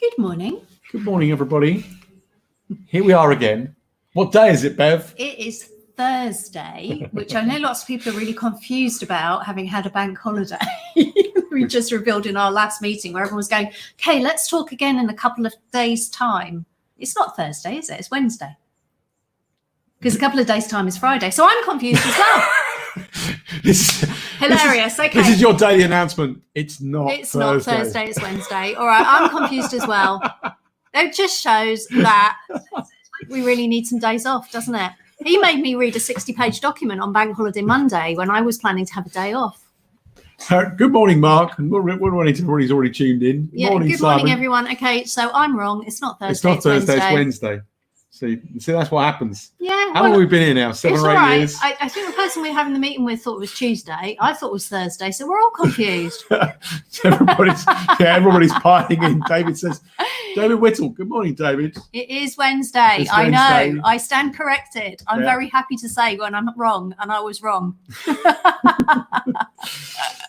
Good morning. Good morning, everybody. Here we are again. What day is it, Bev? It is Thursday, which I know lots of people are really confused about, having had a bank holiday. We just revealed in our last meeting where everyone was going, okay, let's talk again in a couple of days' time. It's not Thursday, is it? It's Wednesday. Because a couple of days' time is Friday. So I'm confused as well. Hilarious. Okay. This is your daily announcement. It's not Thursday. Not Thursday, it's Wednesday. All right, I'm confused as well. It just shows that we really need some days off, doesn't it? He made me read a 60-page document on Bank Holiday Monday when I was planning to have a day off. Good morning, Mark. Good morning to everybody who's already tuned in. Good morning, everyone. Okay, so I'm wrong. It's not Thursday. It's not Thursday, it's Wednesday. See, that's what happens. Yeah. How long have we been here now? 7 or 8 years? I think the person we were having the meeting with thought it was Tuesday. I thought it was Thursday, so we're all confused. everybody's piling in. David says, David Whittle. Good morning, David. It is Wednesday. It's I Wednesday. know. I stand corrected. I'm very happy to say when I'm wrong, and I was wrong.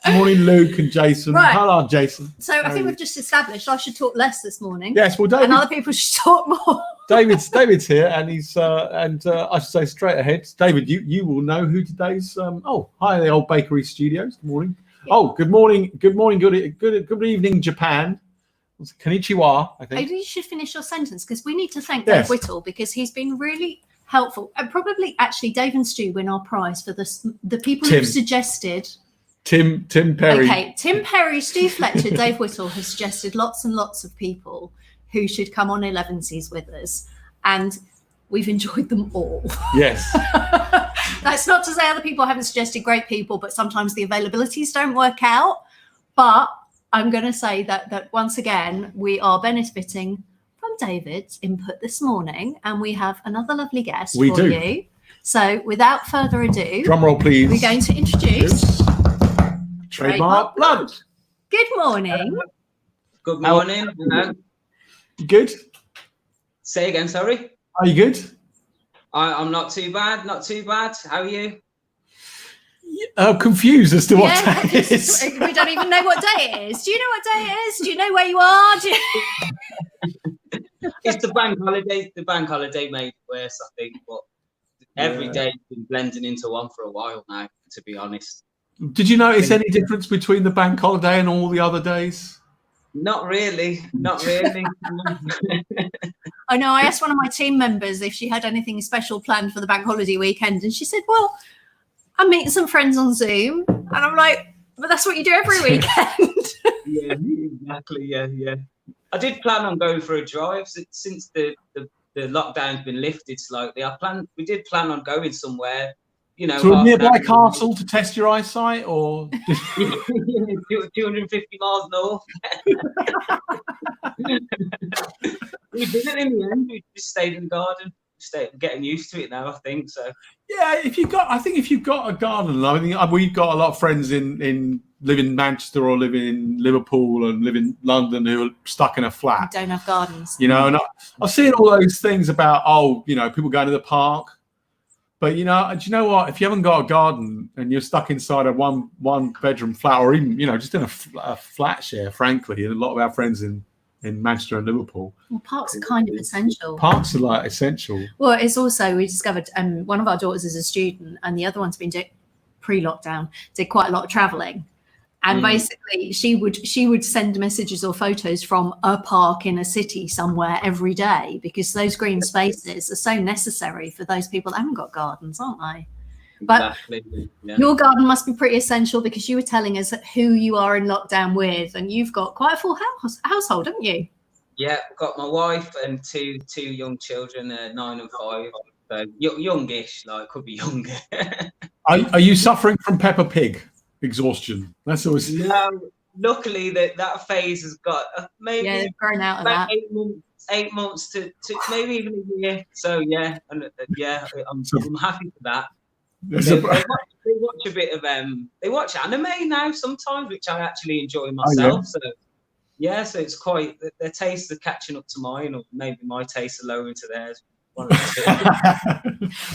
Good morning, Luke and Jason. Right. Hello, Jason. So I think we've just established I should talk less this morning. Yes, well, David. And other people should talk more. David's here, and he's I should say straight ahead. David, you will know who today's. Hi, the old bakery studios. Good morning. Yeah. Oh, good morning. Good evening, Japan. Konnichiwa, I think. Maybe you should finish your sentence because we need to thank Dave Whittle because he's been really helpful. And probably actually Dave and Stu win our prize for the people who've suggested. Tim Perry. Okay, Tim Perry, Stu Fletcher, Dave Whittle have suggested lots and lots of people who should come on Elevenses with us, and we've enjoyed them all. Yes. That's not to say other people haven't suggested great people, but sometimes the availabilities don't work out. But I'm going to say that once again, we are benefiting from David's input this morning, and we have another lovely guest for you. So without further ado, drum roll, please. We're going to introduce Trademark Blood. Good morning. Good morning. Good. Say again, sorry. Are you good? I'm not too bad. Not too bad. How are you? I'm confused as to what day it is. We don't even know what day it is. Do you know what day it is? Do you know where you are? It's the bank holiday. The bank holiday made it worse, I think. But every day's been blending into one for a while now, to be honest. Did you notice any difference between the bank holiday and all the other days? Not really. Not really. I know. I asked one of my team members if she had anything special planned for the bank holiday weekend, and she said, well, I'm meeting some friends on Zoom. And I'm like, but that's what you do every weekend. Yeah, exactly. Yeah. I did plan on going for a drive since the lockdown's been lifted slightly. We did plan on going somewhere. You know, to a nearby castle to test your eyesight, or 250 miles north. We did it in the end. We just stayed in the garden. Getting used to it now, I think. So yeah, if you've got a garden, I mean, we've got a lot of friends in live in Manchester or live in Liverpool and live in London who are stuck in a flat. Don't have gardens. You know, and I've seen all those things about people going to the park. But do you know what? If you haven't got a garden and you're stuck inside a one bedroom flat, or even just in a flat share, frankly, and a lot of our friends in Manchester and Liverpool. Well, parks are kind of essential. Parks are essential. Well, it's also, we discovered one of our daughters is a student, and the other one's been pre-lockdown, did quite a lot of traveling. And basically she would send messages or photos from a park in a city somewhere every day, because those green spaces are so necessary for those people that haven't got gardens, aren't they? But exactly. Your garden must be pretty essential, because you were telling us who you are in lockdown with, and you've got quite a full household, haven't you? Yeah, I've got my wife and two young children, 9 and 5. So youngish, could be younger. Are you suffering from Peppa Pig exhaustion? That's always no. Luckily, that phase has got maybe grown out of that. 8 months to maybe even a year. So I'm happy for that. They watch a bit of they watch anime now sometimes, which I actually enjoy myself. So it's quite, their tastes are catching up to mine, or maybe my tastes are lowering to theirs.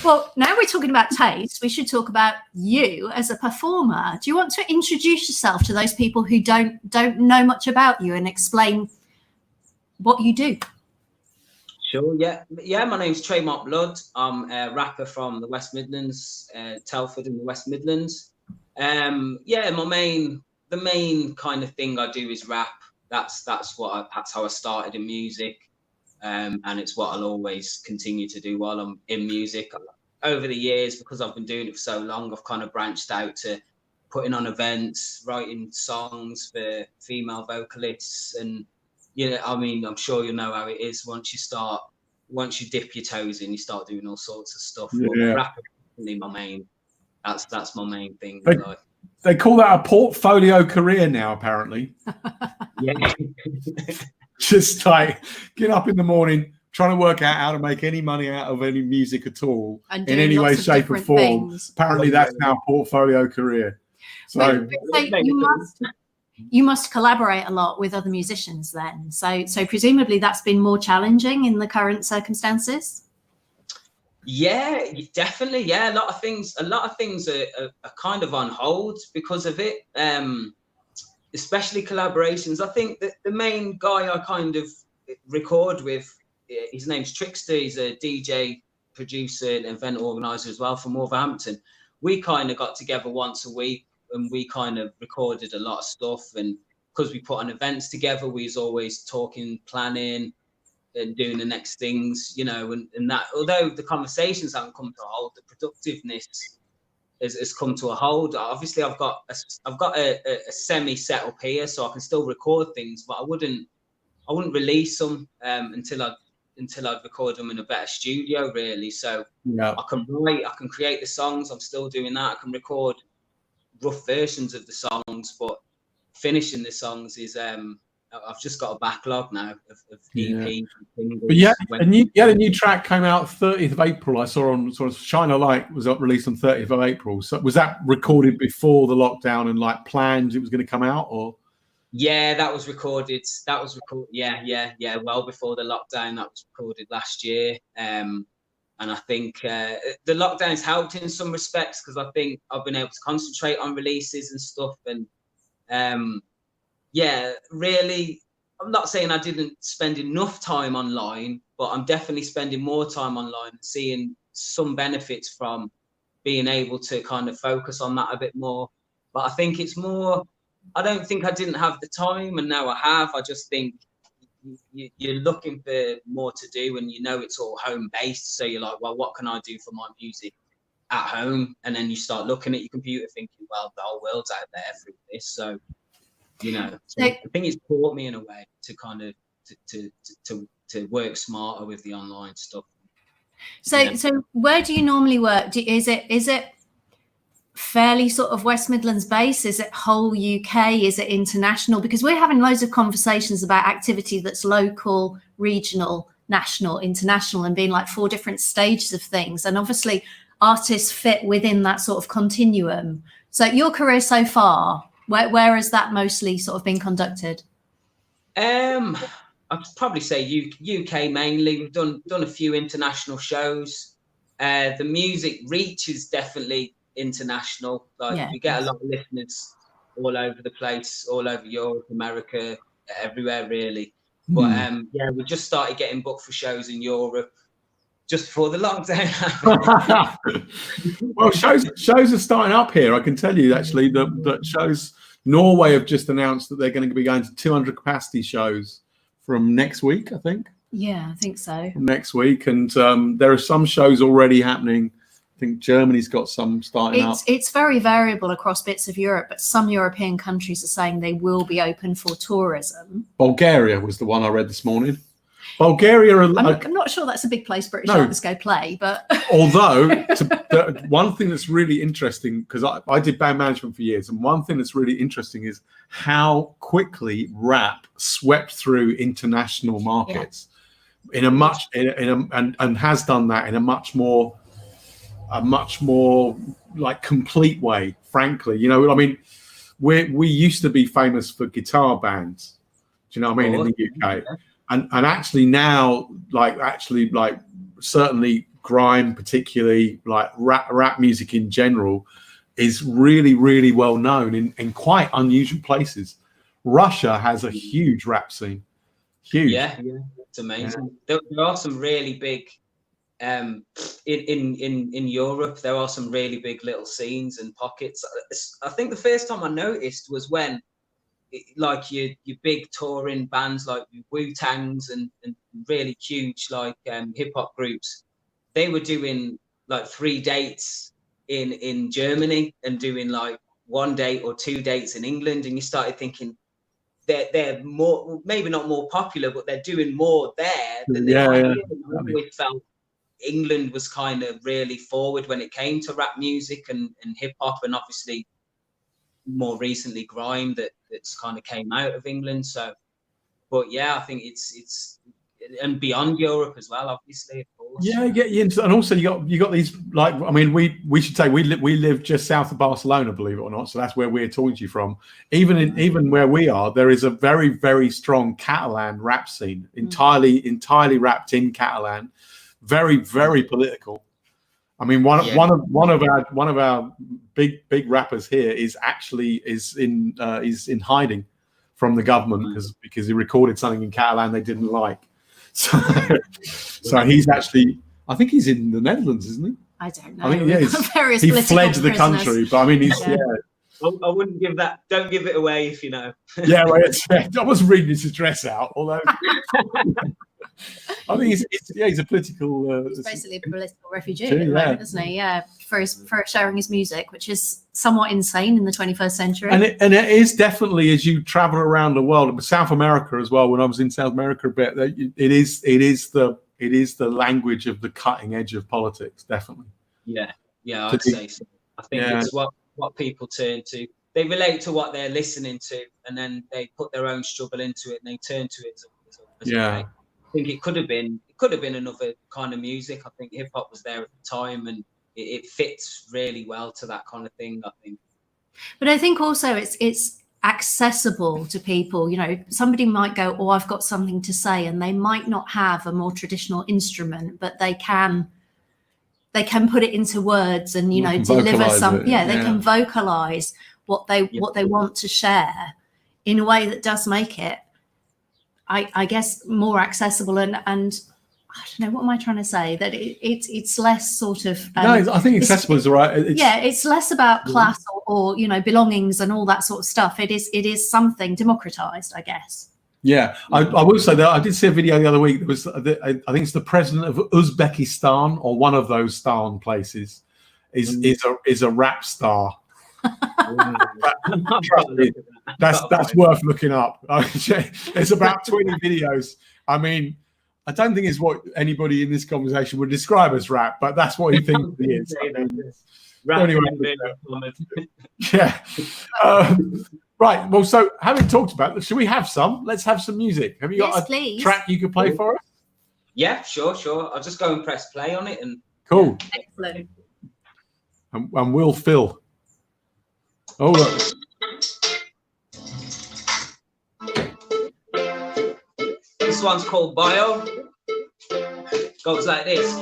Well, now we're talking about taste, we should talk about you as a performer. Do you want to introduce yourself to those people who don't know much about you and explain what you do. Sure, yeah. My name's Trademark Blood. I'm a rapper from the West Midlands, Telford in the West Midlands. The main kind of thing I do is rap. That's how I started in music, and it's what I'll always continue to do while I'm in music. Over the years, because I've been doing it for so long, I've kind of branched out to putting on events, writing songs for female vocalists, and I mean, I'm sure you know how it is once you dip your toes in, you start doing all sorts of stuff. Yeah. But rap is definitely my main. That's my main thing. They call that a portfolio career now, apparently. Yeah. Just like get up in the morning, trying to work out how to make any money out of any music at all in any way, shape, or form. Things. Apparently, that's now a portfolio career. So you must collaborate a lot with other musicians then. So presumably that's been more challenging in the current circumstances. Yeah, definitely. Yeah, a lot of things are kind of on hold because of it. Especially collaborations. I think that the main guy I kind of record with, his name's Trickster. He's a DJ, producer, and event organizer as well from Wolverhampton. We kind of got together once a week and we kind of recorded a lot of stuff. And because we put on events together, we was always talking, planning, and doing the next things, and that. Although the conversations haven't come to a halt, the productiveness has come to a hold. Obviously, I've got a semi set up here, so I can still record things, but I wouldn't release them until I'd record them in a better studio, really. So I can write, I can create the songs. I'm still doing that. I can record rough versions of the songs, but finishing the songs is I've just got a backlog now of EP. But yeah, a new track came out 30th of April. I saw on sort of Shine a Light was released on 30th of April. So was that recorded before the lockdown and like planned it was going to come out, or? Yeah, that was recorded. Yeah. Well before the lockdown, that was recorded last year. And I think the lockdown's helped in some respects because I think I've been able to concentrate on releases and stuff. And really, I'm not saying I didn't spend enough time online, but I'm definitely spending more time online and seeing some benefits from being able to kind of focus on that a bit more. But I think it's more, I don't think I didn't have the time and now I have. I just think you're looking for more to do and it's all home based. So you're like, well, what can I do for my music at home? And then you start looking at your computer thinking, well, the whole world's out there through this. So I think it's taught me in a way to kind of to work smarter with the online stuff. So where do you normally work? Is it fairly sort of West Midlands based? Is it whole UK? Is it international? Because we're having loads of conversations about activity that's local, regional, national, international, and being like 4 different stages of things. And obviously artists fit within that sort of continuum. So your career so far, where has that mostly sort of been conducted? I'd probably say UK mainly. We've done a few international shows. The music reach is definitely international. We get a lot of listeners all over the place, all over Europe, America, everywhere really. But we just started getting booked for shows in Europe just before the lockdown. Well, shows are starting up here. I can tell you actually that shows. Norway have just announced that they're going to be going to 200 capacity shows from next week, I think. Yeah, I think so. Next week. And there are some shows already happening. I think Germany's got some starting up. It's very variable across bits of Europe, but some European countries are saying they will be open for tourism. Bulgaria was the one I read this morning. Bulgaria. I'm not sure that's a big place British artists go play, but although one thing that's really interesting, because I did band management for years, and one thing that's really interesting is how quickly rap swept through international markets and has done that in a much more like complete way. Frankly, I mean, we used to be famous for guitar bands. Do you know what I mean? In the UK. And actually now, certainly grime, particularly like rap music in general, is really, really well known in quite unusual places. Russia has a huge rap scene, Huge. Yeah, it's amazing. There are some really big in Europe. There are some really big little scenes and pockets. I think the first time I noticed was when like your big touring bands like Wu-Tangs and really huge like hip hop groups, they were doing like 3 dates in Germany and doing like 1 date or 2 dates in England, and you started thinking they're more, maybe not more popular, but they're doing more there than they are here. We felt England was kind of really forward when it came to rap music and hip hop, and obviously more recently grime that's kind of came out of England. So, but yeah, I think it's and beyond Europe as well, obviously, of course. Yeah, and also you got these, like, I mean, we should say we live just south of Barcelona, believe it or not. So that's where we're talking to you from. Even where we are, there is a very, very strong Catalan rap scene, entirely rapped in Catalan, very, very political. I mean, one of our big rappers here is in hiding from the government because he recorded something in Catalan they didn't like. So he's actually, I think he's in the Netherlands, isn't he? I don't know. I think he fled the country, but I mean, he's I wouldn't give that. Don't give it away if you know. Yeah, well, I wasn't reading his address out, although I think he's a political. He's basically a political refugee at the moment, isn't he? Yeah, for sharing his music, which is somewhat insane in the 21st century. And it is definitely, as you travel around the world, South America as well. When I was in South America a bit, it is the language of the cutting edge of politics, definitely. Yeah, I'd say so. I think it's what people turn to. They relate to what they're listening to, and then they put their own struggle into it, and they turn to it as a way. I think it could have been another kind of music. I think hip hop was there at the time, and it fits really well to that kind of thing, I think. But I think also it's accessible to people. You know, somebody might go, "Oh, I've got something to say," and they might not have a more traditional instrument, but they can put it into words and, you know, deliver some. They can vocalize what they want to share in a way that does make it, I guess, more accessible and I don't know, what am I trying to say? That it's less sort of no, I think accessible is the right. It's less about class or you know, belongings and all that sort of stuff. It is something democratized, I guess. Yeah, I will say that I did see a video the other week. That was I think it's the president of Uzbekistan, or one of those Stan places, is a rap star. That's worth looking up. There's about 20 videos. I mean, I don't think it's what anybody in this conversation would describe as rap, but that's what he thinks he is. Yeah. Right. Well, so having talked about it, should we have some? Let's have some music. Have you got a track you could play for us? Yeah, sure. I'll just go and press play on it. And cool. Excellent. And we'll fill. Oh, look. This one's called Bio. Goes like this.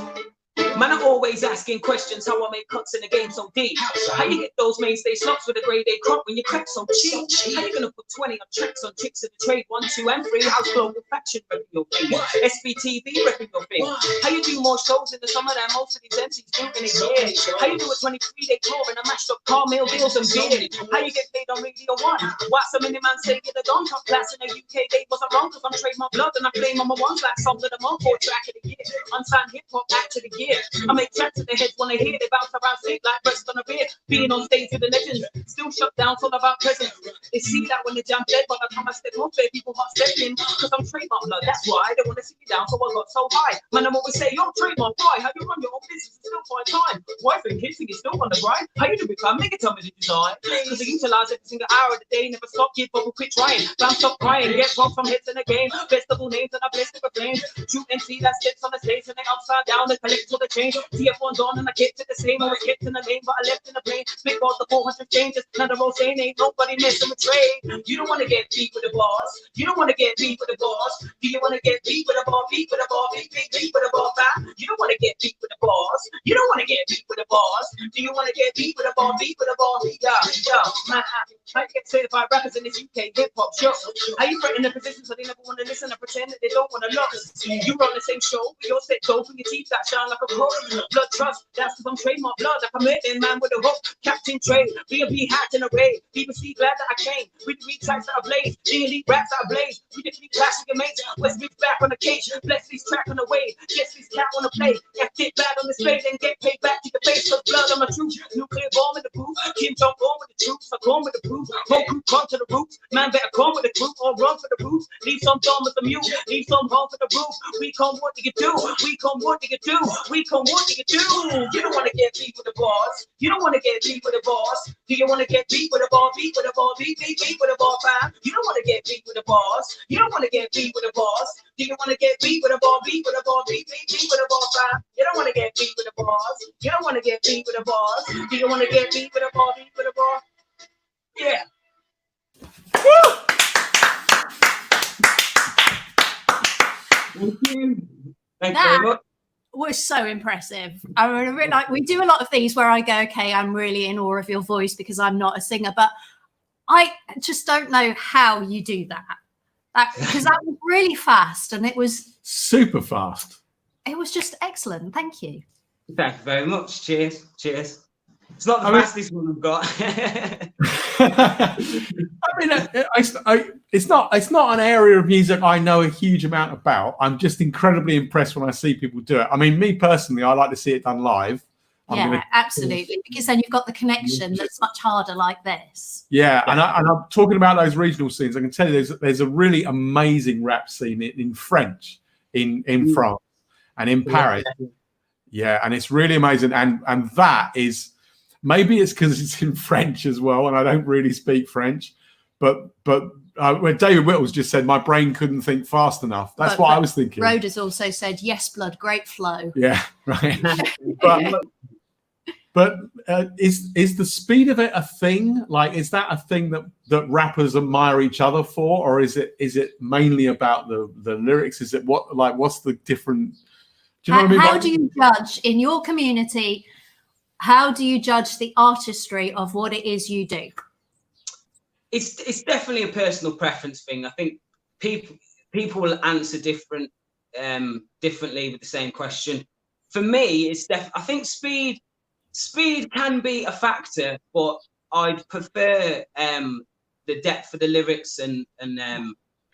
Man, I'm always asking questions how I make cuts in the game so deep. How you get those mainstay slots with a grade A crop when you crack so cheap? How you gonna put 20 on tracks on chicks in the trade 1, 2, and 3? How's global fashion repping your thing? SBTV repping your thing. How you do more shows in the summer than most of these MCs do in a year? How you do a 23-day tour in a mashed up car, meal deals and beer? How you get paid on Radio 1? Why so many man say you're the Don top class in the UK? They wasn't wrong because I'm trademark blood and I claim I'm a one black song of the month or track of the year. Unsigned hip hop act of the year. I make tracks in their heads when they hear they bounce around state like rest on a beer. Being on stage with the legends, still shut down, all about presents. They see that when they jump dead, but I come and step up there, people can't step in. Cause I'm trademark blood, that's why they wanna see me down, so I got so high. Man, I'm always say, yo, trademark, why? How you run your own business and still find time? Wife and kids think you're still on the grind. How you do it, man? Make it tell me the design. Cause I utilize every single hour of the day, never stop, give up or quit trying. Bounce up crying, get wrong from hits in the game. Festival names and I bless the flames. Shoot and see that steps on the stage and they upside down, they collect to the change. TF1's on and I kept it the same. I was kept in the lane, but I left in the plane. Spit off the 400 changes. Now the road saying ain't nobody messing with trade. You don't want to get beat with the boss. You don't want to get beat with the boss. Do you want to get beat with the ball? Beat with the ball. Beat with the ball. You don't want to get beat with the boss. You don't want to get beat with the boss. Do you want to get beat with the ball? Beat with the ball. Yo, man, I get certified rappers in this UK hip hop show. How you threaten the position so they never want to listen and pretend that they don't want to look? You run the same show, but your set go for your teeth that shine like a coal. Blood trust, that's because I'm trademark blood. Like I'm a man with a hook, Captain Trade, B&B hat in a raid. BBC glad that I came with 3 tracks that I blaze, D&D raps that I blaze. We just need clash with your mates. West Beach back on the cage, bless these track on the way, guess these cat on the play. F it bad on the spade, then get paid back to the face. Cause blood on my truth, nuclear bomb in the booth. Kim Jong on with the troops, I come with the proof. Whole crew come to the roots, man better come with the group or run for the roots. Leave some dumb with the mute, leave some home for the roof. We come, what do you do? We come, what do you do? We come, what do you do? You don't want to get beat with the boss. You don't want to get beat with the boss. Do you want to get beat with the ball? Beat with the ball, beat with the ball, fam. You don't want to get beat with the boss. You don't want to get beat with the boss. Do you want to get beat with the ball? Beat with the ball, beat with the ball, fam. You don't want to get beat with the boss. You don't want to get beat with the boss. Do you want to get beat with the ball? Beat with the ball. Yeah. Woo! Thank you. Thank you very much. Was so impressive. I really like, we do a lot of these where I go, okay, I'm really in awe of your voice because I'm not a singer, but I just don't know how you do that. Because that was really fast and it was super fast. It was just excellent. Thank you. Thank you very much. Cheers. Cheers. It's not the fastest one I've got. I mean, it's not an area of music I know a huge amount about. I'm just incredibly impressed when I see people do it. I mean, me personally, I like to see it done live. Absolutely, because then you've got the connection that's much harder like this. Yeah, and I'm talking about those regional scenes. I can tell you there's a really amazing rap scene in French in France and in Paris. Yeah, and it's really amazing. And that is, maybe it's because it's in French as well, and I don't really speak French. But when David Whittles just said my brain couldn't think fast enough, that's what I was thinking. Rhoda's also said, yes, blood, great flow. Yeah, right. But is the speed of it a thing? Like, is that a thing that rappers admire each other for, or is it mainly about the lyrics? Is it what's the different? Do you know what I mean? How do you judge in your community? How do you judge the artistry of what it is you do? It's definitely a personal preference thing. I think people will answer differently with the same question. For me, I think speed can be a factor, but I'd prefer the depth of the lyrics and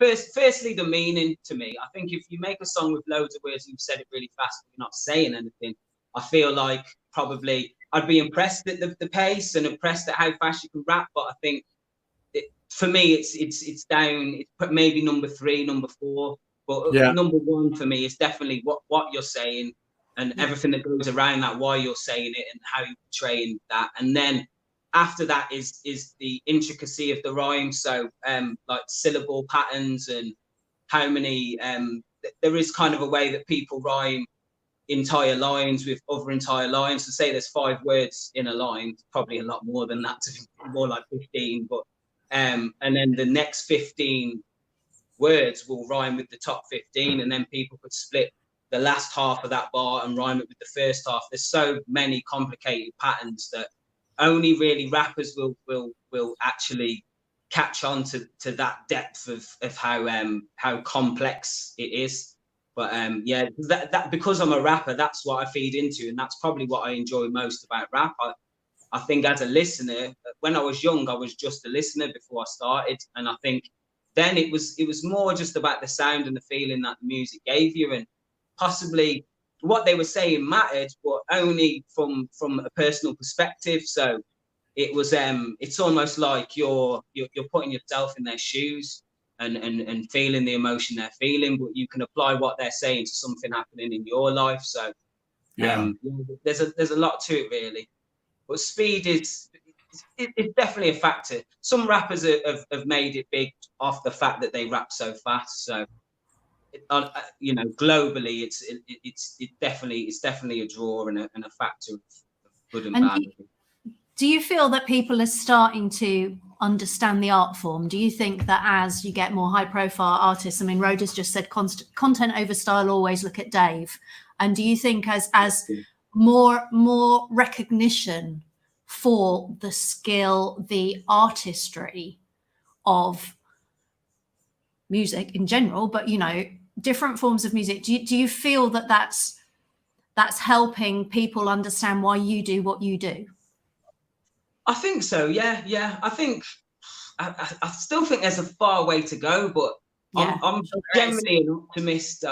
firstly the meaning to me. I think if you make a song with loads of words and you've said it really fast, but you're not saying anything, I feel like probably I'd be impressed at the pace and impressed at how fast you can rap, but I think for me it's down. It's maybe number 3, number 4, but number 1 for me is definitely what you're saying and everything that goes around that, why you're saying it and how you're portraying that, and then after that is the intricacy of the rhyme. So like syllable patterns and how many there is kind of a way that people rhyme entire lines with other entire lines. So say there's 5 words in a line, probably a lot more than that, more like 15, but and then the next 15 words will rhyme with the top 15, and then people could split the last half of that bar and rhyme it with the first half. There's so many complicated patterns that only really rappers will actually catch on to that depth of how complex it is. But yeah, that because I'm a rapper, that's what I feed into, and that's probably what I enjoy most about rap. I think as a listener, when I was young, I was just a listener before I started, and I think then it was more just about the sound and the feeling that the music gave you, and possibly what they were saying mattered, but only from a personal perspective. So it was it's almost like you're putting yourself in their shoes and feeling the emotion they're feeling, but you can apply what they're saying to something happening in your life. So there's a lot to it really. But speed it's definitely a factor. Some rappers have made it big off the fact that they rap so fast. So you know, globally, it's definitely a draw and a factor of good and bad. Do you feel that people are starting to understand the art form? Do you think that as you get more high profile artists, I mean, Rhoda's just said content over style, always look at Dave. And do you think as more recognition for the skill, the artistry of music in general, but, you know, different forms of music, do you feel that that's helping people understand why you do what you do? I think so. Yeah. I think I still think there's a far way to go, but Yeah, I'm sure generally an optimist.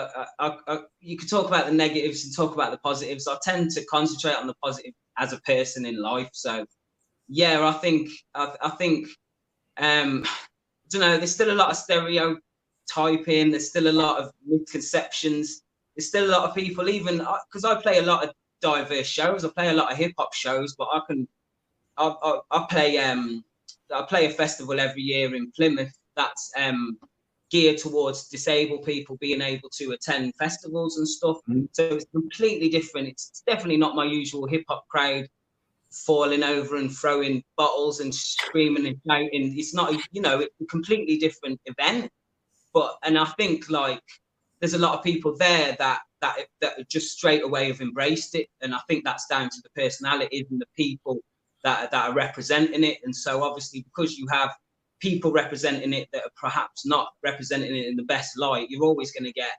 You could talk about the negatives and talk about the positives. I tend to concentrate on the positive as a person in life. So yeah, I think I don't know, there's still a lot of stereotyping, there's still a lot of misconceptions, there's still a lot of people, even because I play a lot of diverse shows, I play a lot of hip-hop shows, but I play a festival every year in Plymouth that's geared towards disabled people being able to attend festivals and stuff. So it's completely different. It's definitely not my usual hip-hop crowd falling over and throwing bottles and screaming and shouting. It's not, you know, it's a completely different event. And I think like there's a lot of people there that just straight away have embraced it, and I think that's down to the personalities and the people that are representing it. And so obviously, because you have people representing it that are perhaps not representing it in the best light, you're always going to get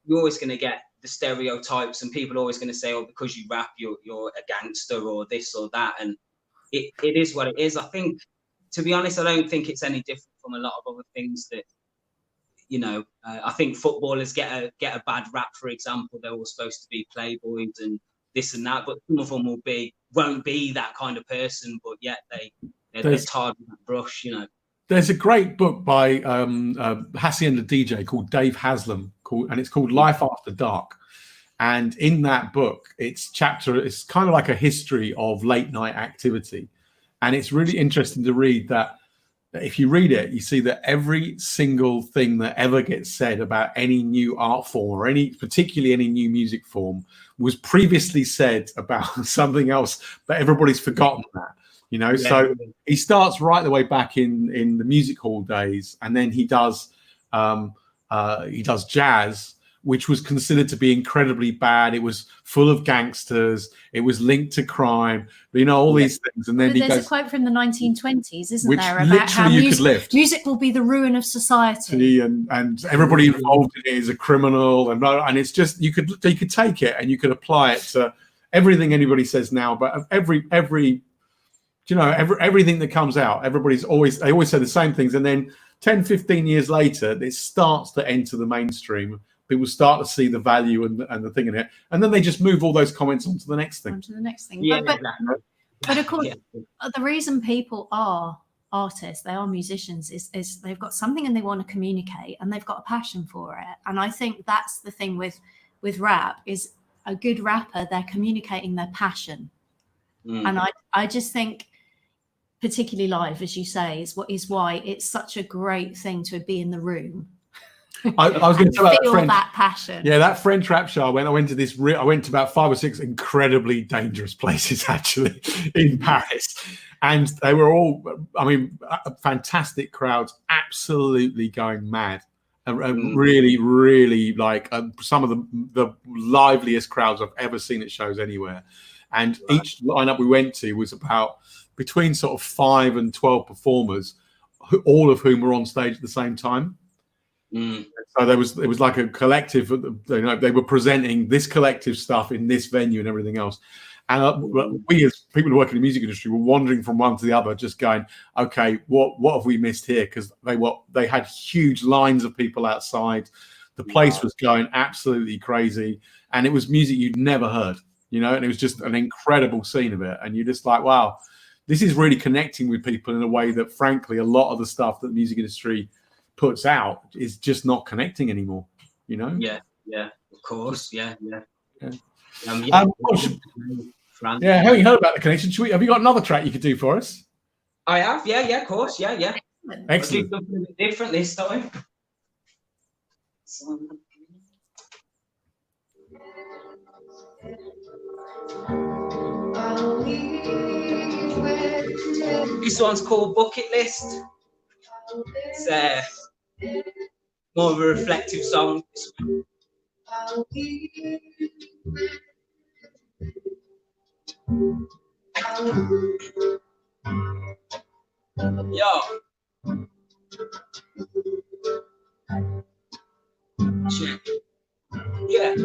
the stereotypes, and people are always going to say, oh, because you rap, you're a gangster or this or that. And it is what it is. I think, to be honest, I don't think it's any different from a lot of other things that, you know, I think footballers get a bad rap, for example. They're all supposed to be playboys and this and that, but some of them won't be that kind of person, but yet they're tarred with that brush, you know. There's a great book by Hacienda DJ called Dave Haslam, and it's called Life After Dark. And in that book, it's kind of like a history of late night activity. And it's really interesting to read that. If you read it, you see that every single thing that ever gets said about any new art form or particularly any new music form was previously said about something else, but everybody's forgotten that, you know. Yeah. So he starts right the way back in the music hall days, and then he does jazz, which was considered to be incredibly bad. It was full of gangsters. It was linked to crime, you know, all these things. And then there's a quote from the 1920s, isn't there, about literally how music will be the ruin of society, and everybody involved in it is a criminal, and it's just you could take it and you could apply it to everything anybody says now. But everything that comes out, they always say the same things, and then 10, 15 years later, it starts to enter the mainstream. People start to see the value and the thing in it, and then they just move all those comments onto the next thing. Yeah, but of course, the reason people are artists, they are musicians, is they've got something and they want to communicate, and they've got a passion for it. And I think that's the thing with rap, is a good rapper, they're communicating their passion. And I just think, particularly live, as you say, is why it's such a great thing to be in the room. I was going to talk about that passion. Yeah, that French rap show. I went to about 5 or 6 incredibly dangerous places actually in Paris, and they were all, I mean, fantastic crowds, absolutely going mad. Really, really like some of the liveliest crowds I've ever seen at shows anywhere. And each lineup we went to was about between sort of 5 and 12 performers, all of whom were on stage at the same time. So it was like a collective. You know, they were presenting this collective stuff in this venue and everything else. And we, as people who work in the music industry, were wandering from one to the other, just going, "Okay, what have we missed here?" Because they had huge lines of people outside. The place was going absolutely crazy, and it was music you'd never heard, you know. And it was just an incredible scene of it, and you're just like, "Wow, this is really connecting with people in a way that, frankly, a lot of the stuff that the music industry puts out is just not connecting anymore, you know." Yeah, of course, yeah. Have you heard about the connection? Have you got another track you could do for us? I have, yeah, of course, yeah. Excellent. I'll do something different this time. This one's called Bucket List. It's more of a reflective song. Yo. Check. Yeah.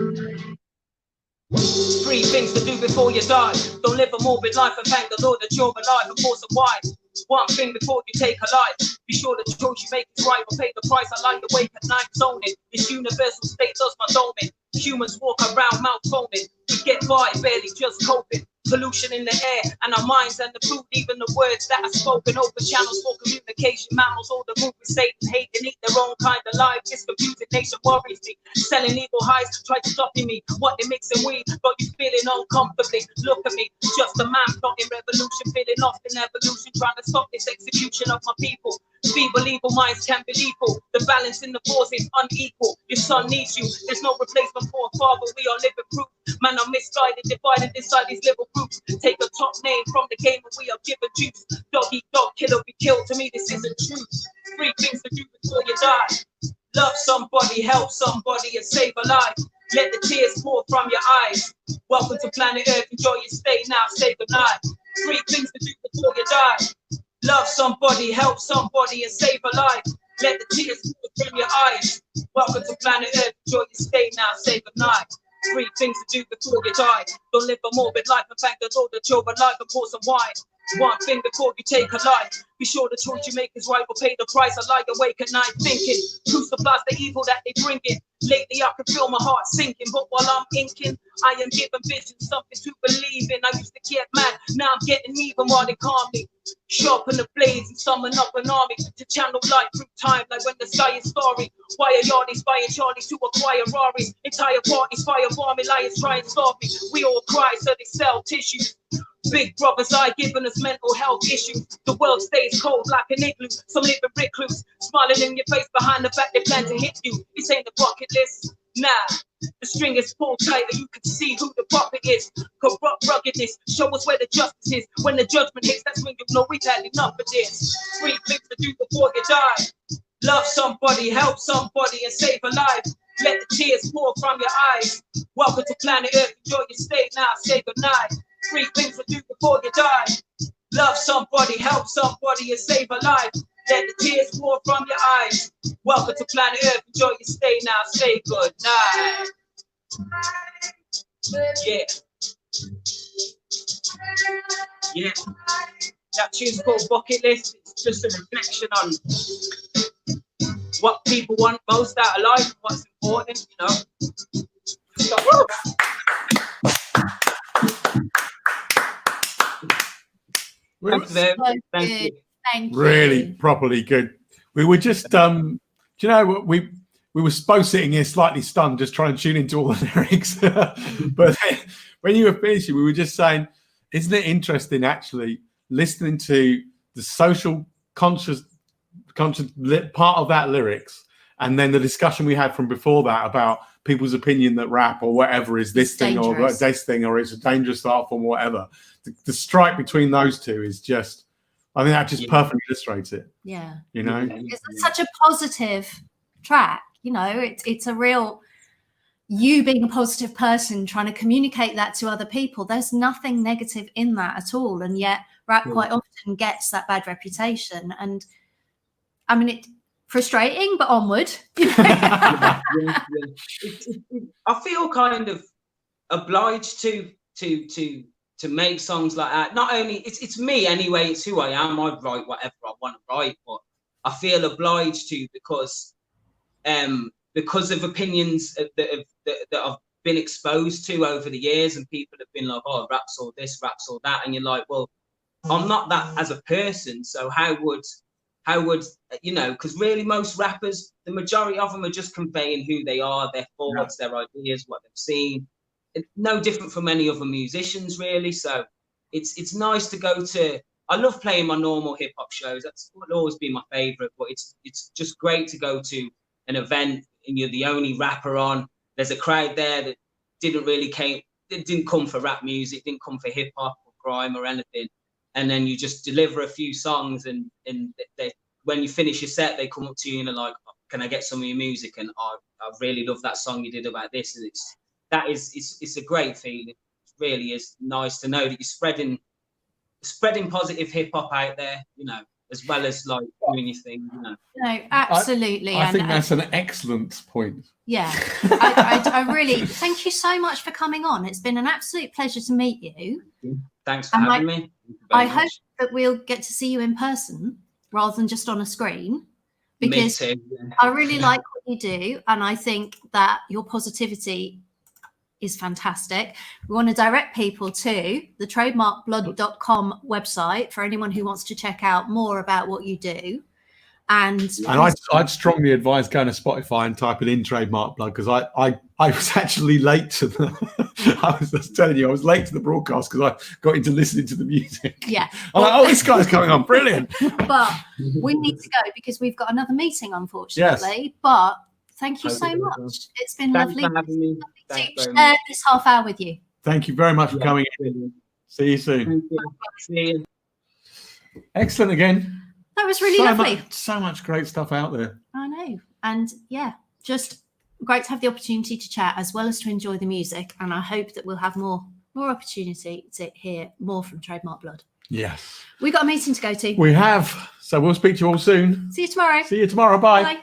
3 things to do before you die. Don't live a morbid life and thank the Lord that you're alive and force a why. 1 thing before you take a life. Be sure the choice you make is right or pay the price. I lie awake at night zoning. This universal state does my doming. Humans walk around mouth foaming. We get by, barely just coping. Pollution in the air and our minds and the food, even the words that are spoken. Open channels for communication, mammals, all the movements, Satan, hate and eat their own kind of life. This confusing nation worries me. Selling evil highs, try to stop me. What they mixing weed, got you feeling uncomfortably. Look at me, just a man plotting revolution, feeling lost in evolution, trying to stop this execution of my people. Feeble, evil minds can be lethal. The balance in the force is unequal. Your son needs you. There's no replacement for a father. We are living proof. Man, I'm misguided, divided inside these little groups. Take a top name from the game and we are given juice. Dog eat dog, killer be killed. To me, this isn't truth. 3 things to do before you die. Love somebody, help somebody, and save a life. Let the tears pour from your eyes. Welcome to planet Earth. Enjoy your stay now. Say goodnight. 3 things to do before you die. Love somebody, help somebody, and save a life. Let the tears pour from your eyes. Welcome to planet Earth. Enjoy your stay now. Say goodnight. 3 things to do before you die. Don't live a morbid life and thank the Lord that you're alive and pour some wine. 1 thing before you take a life. Be sure the choice you make is right or pay the price. I lie awake at night thinking who supplies the evil that they bring in. Lately I can feel my heart sinking, but while I'm inking, I am given vision, something to believe in. I used to get mad, now I'm getting even while they calm me. Sharpen the blades and summon up an army to channel light through time, like when the sky is starry. Why are yardies buying Charlies to acquire Raris? Entire parties fire bombing lions try and starve me. We all cry so they sell tissues. Big brother's eye giving us mental health issues. The world stays cold like an igloo. Some living recluse, smiling in your face behind the back they plan to hit you. This ain't the bucket list, nah. The string is pulled tighter, you can see who the puppet is. Corrupt ruggedness, show us where the justice is. When the judgment hits, that's when you know we've had enough of this. 3 things to do before you die. Love somebody, help somebody, and save a life. Let the tears pour from your eyes. Welcome to planet Earth, enjoy your stay now, say goodnight. 3 things to do before you die. Love somebody, help somebody, and save a life. Let the tears pour from your eyes. Welcome to planet Earth, enjoy your stay now, say good night. Yeah. Yeah. That tune's called Bucket List. It's just a reflection on what people want most out of life, what's important, you know. Thank you. Really properly good. We were just do you know what, we were both sitting here slightly stunned, just trying to tune into all the lyrics. But when you were finishing, we were just saying, isn't it interesting actually listening to the social conscious part of that lyrics, and then the discussion we had from before that about people's opinion that rap or whatever is this thing or this thing, or it's a dangerous art form or whatever. The strike between those two is just, I think that just perfectly illustrates it. Yeah. You know? It's such a positive track, you know, it's a real, you being a positive person trying to communicate that to other people. There's nothing negative in that at all. And yet rap quite often gets that bad reputation. And I mean, it's frustrating, but onward. You know? I feel kind of obliged to make songs like that. Not only it's me anyway, it's who I am. I write whatever I want to write, but I feel obliged to because of opinions that I've been exposed to over the years, and people have been like, "Oh, rap's all this, rap's all that," and you're like, "Well, I'm not that as a person, so how would you know?" Because really, most rappers, the majority of them are just conveying who they are, their thoughts, their ideas, what they've seen. No different from any other musicians, really. So it's nice to go to. I love playing my normal hip hop shows. That's would always be my favorite. But it's just great to go to an event and you're the only rapper on. There's a crowd there that didn't come for rap music, didn't come for hip hop or grime or anything, and then you just deliver a few songs, and when you finish your set, they come up to you and they're like, "Can I get some of your music?" And I really love that song you did about this, and it's a great feeling. It really is nice to know that you're spreading positive hip hop out there, as well as like doing your thing, No, absolutely. I think that's an excellent point. Yeah, I really thank you so much for coming on. It's been an absolute pleasure to meet you. Thanks for having me. I hope that we'll get to see you in person rather than just on a screen, because I really like what you do, and I think that your positivity is fantastic. We want to direct people to the trademarkblood.com website for anyone who wants to check out more about what you do. And I'd strongly advise going to Spotify and typing in Trademark Blood, because I was actually late to I was just telling you, I was late to the broadcast because I got into listening to the music. Yeah. I'm like, oh, this guy's coming on, brilliant. But we need to go because we've got another meeting, unfortunately. Yes. But thank you so much. It's been lovely. Thanks for having me. To share this half hour with you. Thank you very much for coming in. See you soon. Thank you. See you. Excellent again. That was really lovely. So much great stuff out there. I know. And yeah, just great to have the opportunity to chat as well as to enjoy the music. And I hope that we'll have more opportunity to hear more from Trademark Blood. Yes. We've got a meeting to go to. We have. So we'll speak to you all soon. See you tomorrow. See you tomorrow. Bye. Bye.